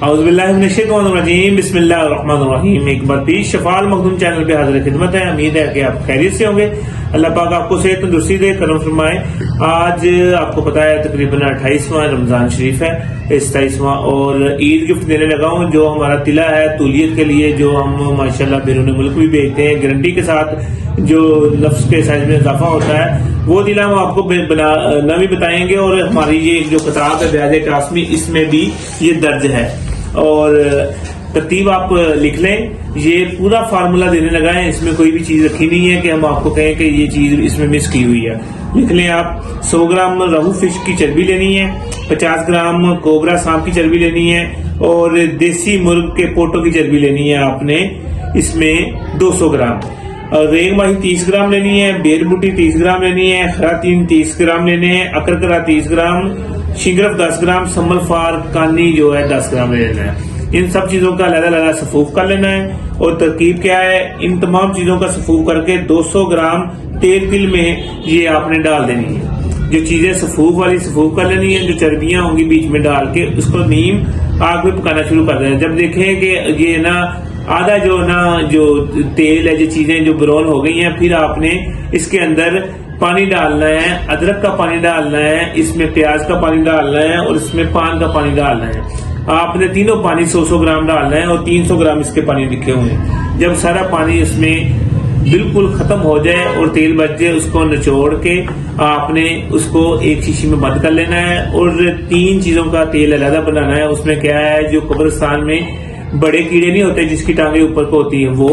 औज़ुबिल्लाहिमिनश्शैतानिर्रजीम बिस्मिल्लाहिर्रहमानिर्रहीम। एक बार फिर शफाल मखदूम चैनल पे हाजिर खिदमत है। उम्मीद है कि आप खैरियत से होंगे। अल्लाह पाक आपको सेहत तंदुरुस्ती दे, करम फरमाए। आज आपको पता है तकरीबन 28वां रमजान शरीफ है, 27वां, और ईद गिफ्ट देने लगा हूँ। जो हमारा तिला है तूलियत के लिए, जो हम माशाल्लाह बैरून मुल्क भी भेजते हैं गारंटी के साथ, जो नफ्स के साइज में इजाफा होता है, वो तिला हम आपको ना भी बताएंगे। और हमारी ये जो किताब है ब्याज कासमी, इसमें भी ये दर्ज है। और तरतीब आप लिख लें, ये पूरा फार्मूला देने लगा है, इसमें कोई भी चीज रखी नहीं है कि हम आपको कहें कि ये चीज इसमें मिस की हुई है। लिख लें आप। 100 ग्राम रहू फिश की चर्बी लेनी है, 50 ग्राम कोबरा सांप की चर्बी लेनी है, और देसी मुर्ग के पोटो की चर्बी लेनी है आपने इसमें 200 ग्राम। और रेग माही 30 ग्राम लेनी है, बेर बूटी 30 ग्राम लेनी है, खरातीन 30 ग्राम लेने हैं, अकरकरा 30 ग्राम, शिंगरफ 10 ग्राम, सम्मल फार कानी जो है 10 ग्राम ले लेना है। इन सब चीजों का अलग-अलग सफूफ कर लेना है। और तरकीब क्या है, इन तमाम चीजों का सफूफ करके 200 ग्राम तेल तिल में ये आपने डाल देनी है। जो चीजें सफूफ वाली सफूफ कर लेनी है, जो चर्बियां होंगी बीच में डाल के उसको नीम आग में पकाना शुरू कर देना। जब देखें कि ये ना आधा जो तेल है, जो चीजें जो ब्राउन हो गई हैं, फिर आपने इसके अंदर पानी डालना है, अदरक का पानी डालना है, इसमें प्याज का पानी डालना है, और इसमें पान का पानी डालना है। आपने तीनों पानी 100-100 ग्राम डालना है, और 300 ग्राम इसके पानी लिखे हुए हैं। जब सारा पानी इसमें बिल्कुल खत्म हो जाए और तेल बच जाए, उसको निचोड़ के आपने उसको एक शीशी में बंद कर लेना है। और 3 चीजों का तेल अलग बनाना है। उसमें क्या है, जो कब्रिस्तान में बड़े कीड़े नहीं होते जिसकी टांगे ऊपर को होती है वो,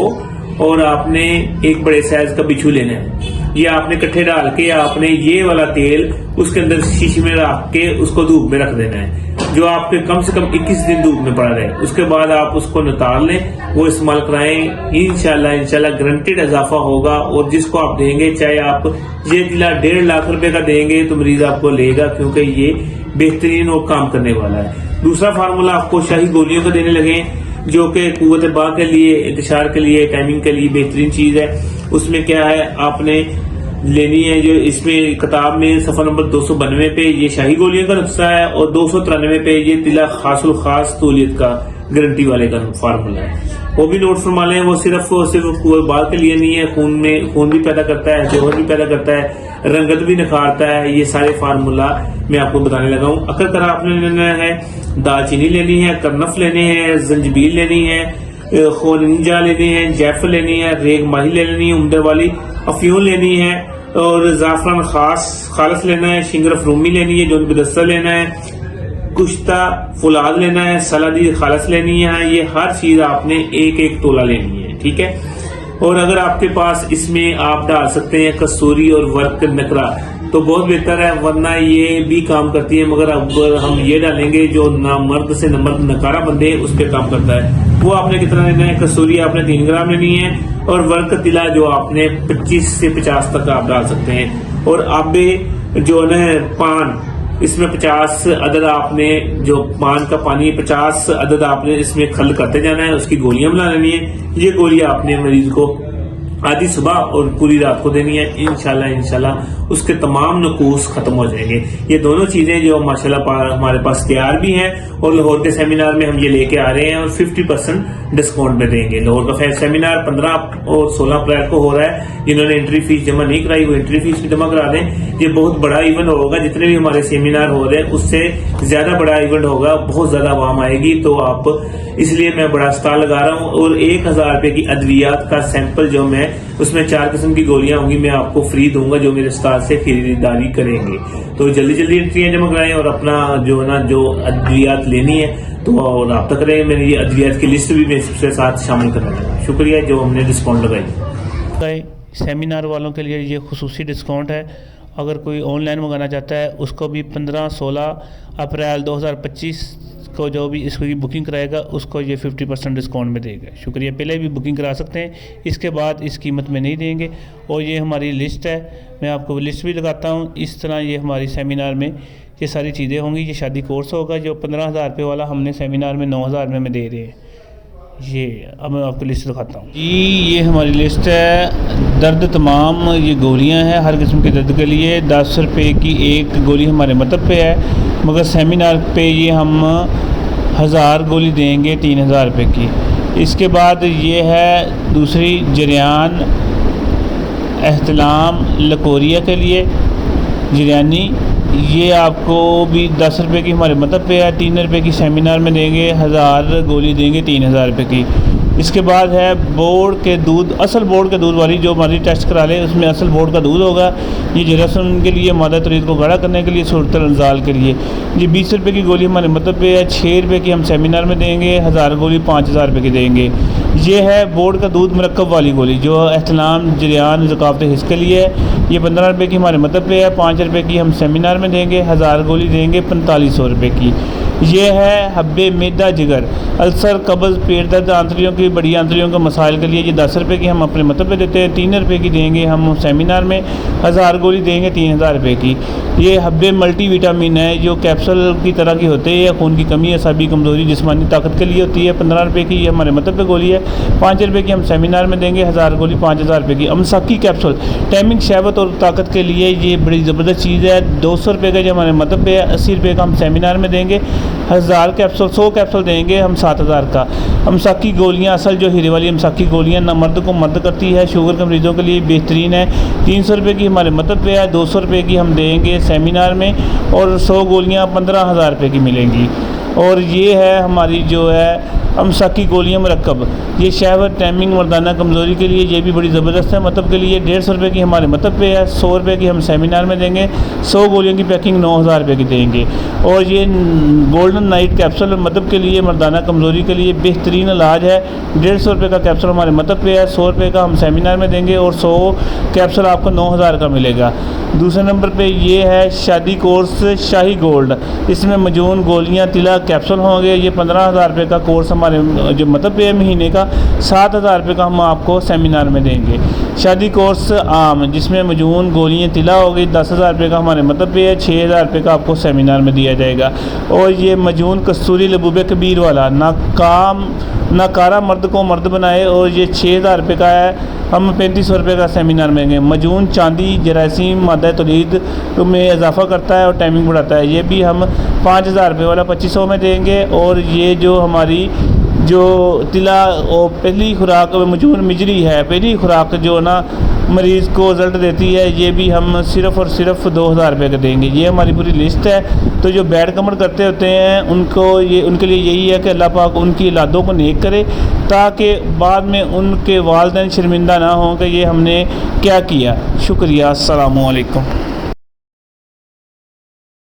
और आपने एक बड़े साइज का बिच्छू लेना है। ये आपने इकट्ठे डाल के आपने ये वाला तेल उसके अंदर शीशी में रख के उसको धूप में रख देना है, जो आपके कम से कम 21 दिन धूप में पड़ा रहे। उसके बाद आप उसको निकाल लें, वो इस्तेमाल कराएं। इंशाल्लाह गारंटेड इजाफा होगा। और जिसको आप देंगे, चाहे आप ये तिला 1.5 लाख रुपए का देंगे तो मरीज आपको लेगा, क्योंकि ये बेहतरीन और काम करने वाला है। दूसरा फार्मूला आपको शाही गोलियों का देने लगे, जो कि कुव्वत बा के लिए, इंतशार के लिए, टाइमिंग के लिए बेहतरीन चीज है। उसमें क्या है, आपने लेनी है, जो इसमें किताब में सफा नंबर 292 पे ये शाही गोलियों का नुस्खा है, और 293 पे ये तिला खासुल खास तौलियत का गारंटी वाले का फार्मूला है। वो भी नोट फरमा लें। वो सिर्फ कुव्वत बा के लिए नहीं है, खून भी पैदा करता है, जौहर भी पैदा करता है, रंगत भी निखारता है। ये सारे फार्मूला मैं आपको बताने लगा हूँ। अकरकरा आपने लेना है, दालचीनी लेनी है, करनफ लेने हैं, जंजबील लेनी है, खोनिंजा लेनी है, जैफल लेनी है, रेग माही लेनी है, उम्दे वाली अफ्यून लेनी है, और जाफरान खालस लेना है, शिंगरफ रूमी लेनी है, जोन बिदस्ता लेना है, कुश्ता फुलाद लेना है, सलादी खालस लेनी है। ये हर चीज आपने 1-1 तोला लेनी है, ठीक है। और अगर आपके पास इसमें आप डाल सकते हैं कसूरी और वर्क नकरा तो बहुत बेहतर है, वरना ये भी काम करती है। मगर अगर हम ये डालेंगे जो ना मर्द से नमर्द नकारा बंदे, उस पर काम करता है। वो आपने कितना लेना है, कसूरी आपने 3 ग्राम लेनी है, और वर्क तिला जो आपने 25 से 50 तक आप डाल सकते हैं। और आबे जो है पान, इसमें 50 अदद आपने, जो पान का पानी 50 अदद आपने इसमें खल करते जाना है। उसकी गोलियां बना लेनी है। ये गोलियां आपने मरीज को आधी सुबह और पूरी रात को देनी है। इंशाल्लाह उसके तमाम नकूस खत्म हो जाएंगे। ये दोनों चीजें जो माशाल्लाह हमारे पास तैयार भी हैं, और लाहौर के सेमिनार में हम ये लेके आ रहे हैं, और 50% डिस्काउंट में देंगे। लाहौर का सेमिनार 15 और 16 अप्रैल को हो रहा है। जिन्होंने एंट्री फीस जमा नहीं कराई वो एंट्री फीस भी जमा करा दें। ये बहुत बड़ा इवेंट होगा, जितने भी हमारे सेमिनार हो रहे हैं उससे ज्यादा बड़ा इवेंट होगा, बहुत ज्यादा आवाम आएगी। तो आप, इसलिए मैं बड़ा स्टॉल लगा रहा हूँ। और 1000 रुपए की अद्वियात का सैंपल जो मैं, उसमें 4 किस्म की गोलियां होंगी, मैं आपको फ्री दूंगा जो मेरे स्टॉल से खरीदारी करेंगे। तो जल्दी एंट्रियां जमा कराएं, और अपना जो अद्वियात लेनी है तो रब्ता करें। मैंने ये अद्वियात की लिस्ट भी मैं सबसे साथ शामिल करना। शुक्रिया जो हमने डिस्काउंट लगाई। सेमिनार वालों के लिए ये खुसूसी डिस्काउंट है। अगर कोई ऑनलाइन मंगाना चाहता है उसको भी 15-16 अप्रैल 2025 को जो भी इसकी बुकिंग कराएगा उसको ये 50% डिस्काउंट में देगा। शुक्रिया। पहले भी बुकिंग करा सकते हैं, इसके बाद इस कीमत में नहीं देंगे। और ये हमारी लिस्ट है, मैं आपको लिस्ट भी लगाता हूँ। इस तरह ये हमारी सेमिनार में ये सारी चीज़ें होंगी। ये शादी कोर्स होगा जो 15,000 रुपये वाला हमने सेमिनार में 9,000 में दे रहे हैं। ये अब मैं आपको लिस्ट दिखाता हूँ जी। ये हमारी लिस्ट है। दर्द तमाम ये गोलियां हैं हर किस्म के दर्द के लिए। 10 रुपये की एक गोली हमारे मतलब पे है। मगर सेमिनार पे ये हम 1000 गोली देंगे 3000 रुपये की। इसके बाद ये है दूसरी जरियान एहतलाम लकोरिया के लिए जरियानी, ये आपको भी 10 रुपये की हमारे मतलब पे है। 3 रुपये की सेमिनार में देंगे, 1000 गोली देंगे 3000 रुपये की। इसके बाद है बोर्ड के दूध, असल बोर्ड के दूध वाली जो मर्जी टेस्ट करा ले उसमें असल बोर्ड का दूध होगा। ये जरासीम के लिए, मादा तरीक़ को गाढ़ा करने के लिए, सूरत रंजाल के लिए। ये 20 रुपये की गोली हमारे मतलब पे है। 6 रुपये की हम सेमिनार में देंगे, 1000 गोली 5000 रुपये की देंगे। ये है बोर्ड का दूध मरकब वाली गोली जो एहतलाम जरियान ज़कावत हिस्स के लिए है। ये 15 रुपये की हमारे मतलब पे है। 5 रुपये की हम सेमिनार में देंगे, 1000 गोली देंगे 4500 रुपये की। ये है हब्बे मैदा जिगर, अल्सर, कब्ज़, पेट दर्द, आंतरियों की, बड़ी आंतरियों के मसाइल के लिए। ये 10 रुपये की हम अपने मतलब पे देते हैं। 3 रुपये की देंगे हम सेमिनार में, 1000 गोली देंगे 3000 रुपये की। ये हब्बे मल्टी विटामिन है जो कैप्सूल की तरह की होते हैं। खून की कमी, असाबी कमज़ोरी, जिस्मानी ताकत के लिए होती है। 15 रुपये की ये हमारे मतलब पे गोली है। 5 रुपये की हम सेमिनार में देंगे, 1000 गोली 5000 रुपये की। अमसाकी कैप्सूल टाइमिंग, शहवत और ताकत के लिए ये बड़ी ज़बरदस्त चीज़ है। 200 रुपये का जो हमारे मतलब पे है। 80 रुपये का हम सेमिनार में देंगे, 1000 कैप्सूल 100 कैप्सूल देंगे हम 7000 का। अमसाकी गोलियां, असल जो हीरे वाली अमसाकी गोलियां ना मर्द को मर्द करती है, शुगर के मरीज़ों के लिए बेहतरीन है। 300 रुपये की हमारे मतलब पे है। 200 रुपये की हम देंगे सेमिनार में और 100 गोलियां 15000 रुपये की मिलेंगी। और ये है हमारी जो है अमसाकी गोलियां मरकब, ये शहवत, टाइमिंग, मर्दाना कमज़ोरी के लिए ये भी बड़ी ज़बरदस्त है। मतलब के लिए 150 रुपये की हमारे मतलब पे है। 100 रुपये की हम सेमिनार में देंगे, 100 गोलियों की पैकिंग 9000 रुपये की देंगे। और ये गोल्डन नाइट कैप्सूल मतलब के लिए, मर्दाना कमज़ोरी के लिए बेहतरीन इलाज है। 150 रुपये का कैप्सूल हमारे मतलब पे है। 100 रुपये का हम सेमिनार में देंगे और 100 कैप्सूल आपको 9000 का मिलेगा। दूसरे नंबर पे ये है शादी कोर्स शाही गोल्ड, इसमें मजून गोलियां, तिला, कैप्सूल होंगे। ये 15000 रुपये का कोर्स हमारे जो मतलब पे है महीने का। 7000 रुपये का हम आपको सेमिनार में देंगे। शादी कोर्स आम जिसमें मजून गोलियां, तिला हो गई, 10000 रुपये का हमारे मतलब पे है। 6000 रुपये का आपको सेमिनार में दिया जाएगा। और ये मजून कस्तूरी लबूबे कबीर वाला नाकारा मर्द को मर्द बनाए, और ये 6000 रुपये का है। हम 3500 रुपये का सेमिनार में देंगे। मजून चांदी जरासीम मादा तौलीद में इजाफा करता है और टाइमिंग बढ़ाता है, ये भी हम 5000 रुपये वाला 2500 में देंगे। और ये जो हमारी जो तिला और पहली खुराक मजून मिजरी है, पहली खुराक जो ना मरीज़ को रिज़ल्ट देती है, ये भी हम सिर्फ़ और सिर्फ 2000 रुपये का देंगे। ये हमारी पूरी लिस्ट है। तो जो बैड कमर करते होते हैं उनके लिए यही है कि अल्लाह पाक उनकी औलादों को नेक करे, ताकि बाद में उनके वालिदैन शर्मिंदा ना हों कि ये हमने क्या किया। शुक्रिया। अस्सलामु अलैकुम।